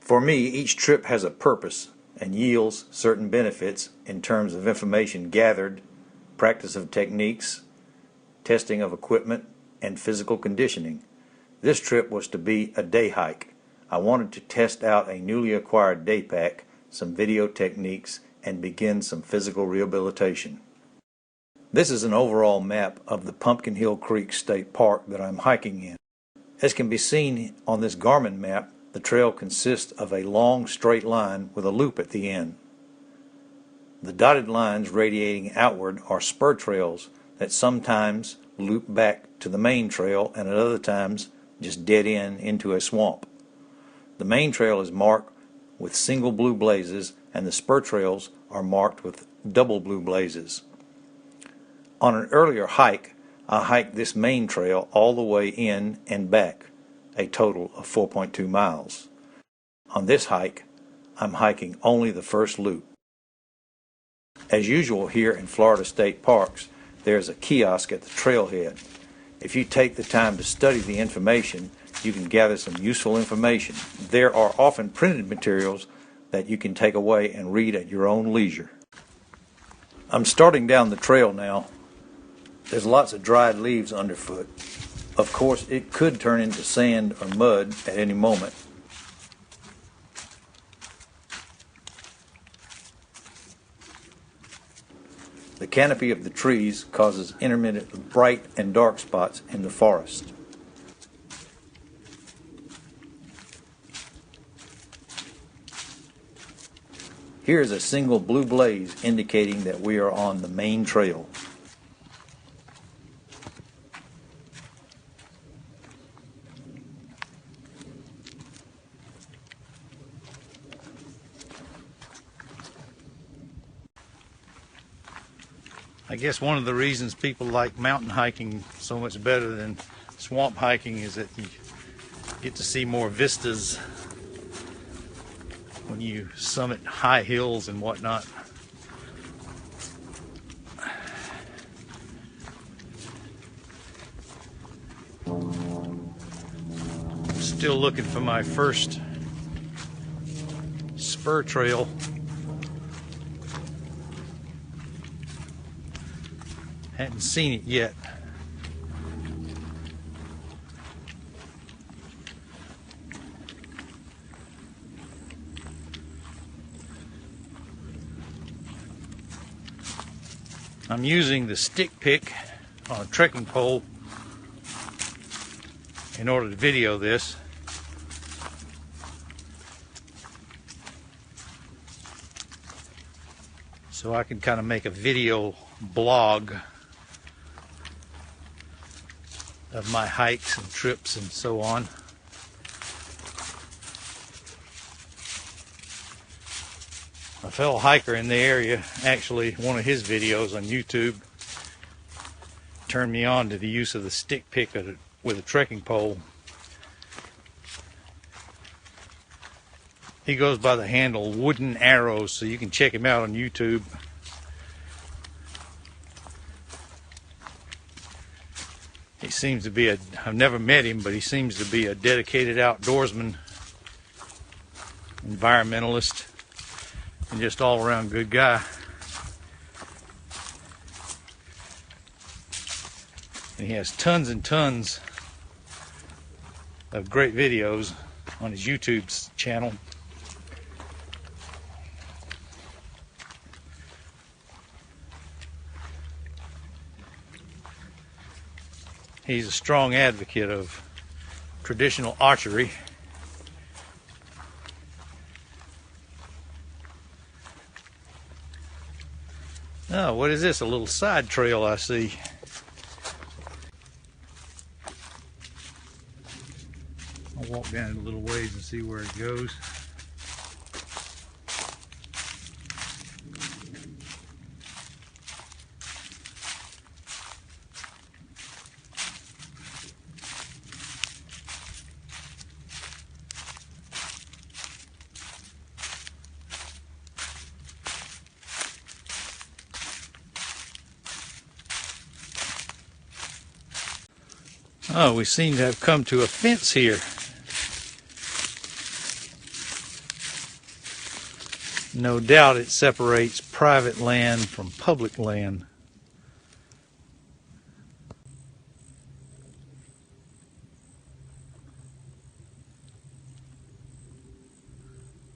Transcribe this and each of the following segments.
For me, each trip has a purpose and yields certain benefits in terms of information gathered, practice of techniques, testing of equipment, and physical conditioning. This trip was to be a day hike. I wanted to test out a newly acquired daypack, some video techniques, and begin some physical rehabilitation. This is an overall map of the Pumpkin Hill Creek State Park that I'm hiking in. As can be seen on this Garmin map, the trail consists of a long straight line with a loop at the end. The dotted lines radiating outward are spur trails that sometimes loop back to the main trail and at other times just dead end into a swamp. The main trail is marked with single blue blazes and the spur trails are marked with double blue blazes. On an earlier hike, I hiked this main trail all the way in and back, a total of 4.2 miles. On this hike, I'm hiking only the first loop. As usual here in Florida state parks, there's a kiosk at the trailhead. If you take the time to study the information, you can gather some useful information. There are often printed materials that you can take away and read at your own leisure. I'm starting down the trail now. There's lots of dried leaves underfoot. Of course, it could turn into sand or mud at any moment. The canopy of the trees causes intermittent bright and dark spots in the forest. Here is a single blue blaze indicating that we are on the main trail. I guess one of the reasons people like mountain hiking so much better than swamp hiking is that you get to see more vistas when you summit high hills and whatnot. I'm still looking for my first spur trail. Hadn't seen it yet. I'm using the stick pick on a trekking pole in order to video this. So I can kind of make a video blog of my hikes and trips and so on. A fellow hiker in the area, actually one of his videos on YouTube, turned me on to the use of the stick pick with a trekking pole. He goes by the handle Wooden Arrows, so you can check him out on YouTube. He seems to be I've never met him, but he seems to be a dedicated outdoorsman, environmentalist, and just all around good guy. And he has tons and tons of great videos on his YouTube channel. He's a strong advocate of traditional archery. Oh, what is this? A little side trail I see. I'll walk down it a little ways and see where it goes. Oh, we seem to have come to a fence here. No doubt it separates private land from public land.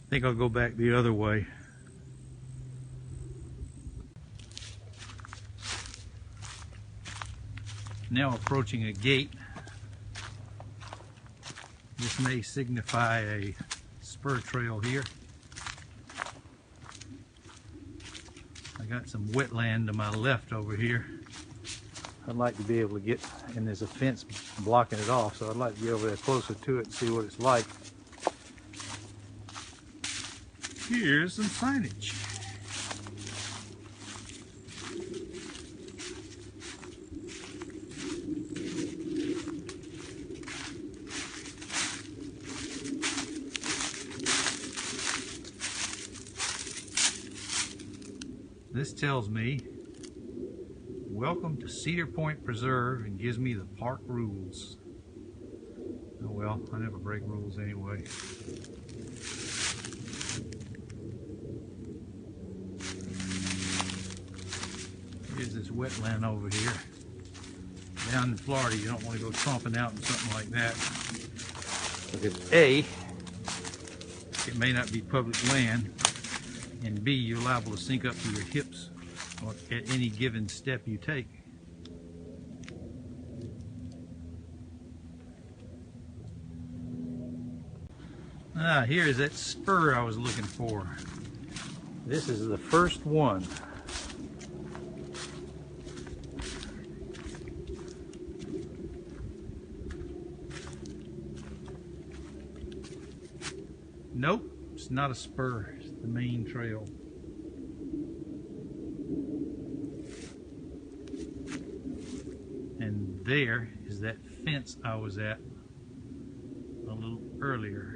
I think I'll go back the other way. Now approaching a gate. This may signify a spur trail here. I got some wetland to my left over here. I'd like to be able to get, and there's a fence blocking it off, so I'd like to get over there closer to it and see what it's like. Here's some signage. This tells me, welcome to Cedar Point Preserve, and gives me the park rules. Oh well, I never break rules anyway. Here's this wetland over here. Down in Florida, you don't want to go tromping out in something like that. Because A, it may not be public land, and B, you're liable to sink up to your hips at any given step you take. Ah, here's that spur I was looking for. This is the first one. Nope, it's not a spur, it's the main trail. And there is that fence I was at a little earlier.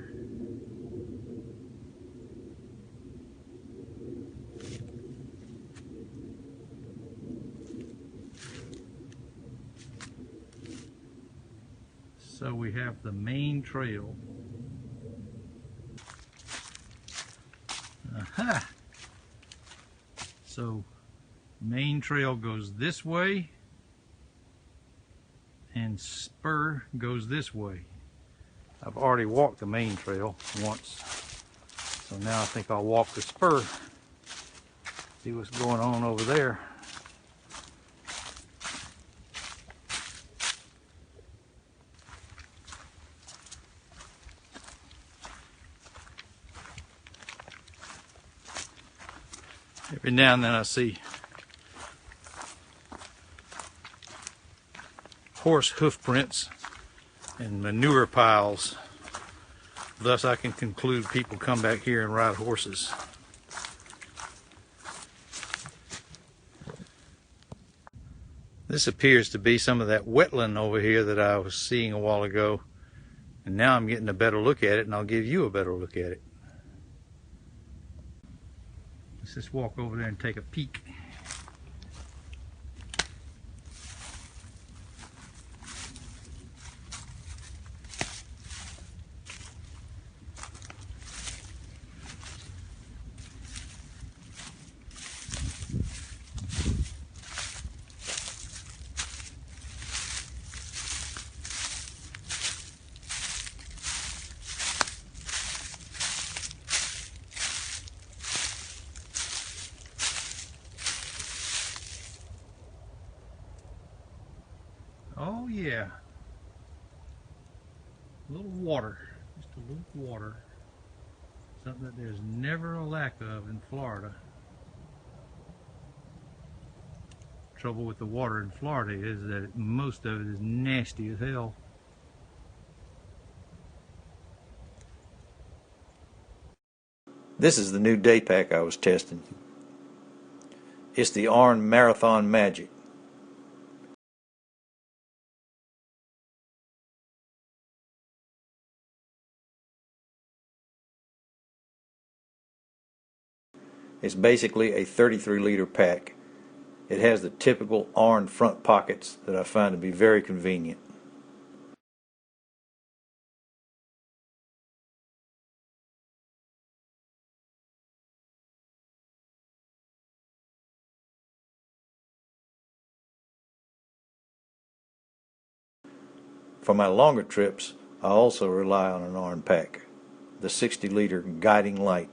So we have the main trail. Aha! So main trail goes this way and spur goes this way. I've already walked the main trail once, so now I think I'll walk the spur, see what's going on over there. Every now and then I see horse hoof prints and manure piles. Thus I can conclude people come back here and ride horses. This appears to be some of that wetland over here that I was seeing a while ago. And now I'm getting a better look at it, and I'll give you a better look at it. Let's just walk over there and take a peek. Oh yeah, a little water, just a little water, something that there's never a lack of in Florida. Trouble with the water in Florida is that most of it is nasty as hell. This is the new daypack I was testing. It's the Arn Marathon Magic. It's basically a 33-liter pack. It has the typical Arn front pockets that I find to be very convenient. For my longer trips, I also rely on an arm pack, the 60-liter guiding light.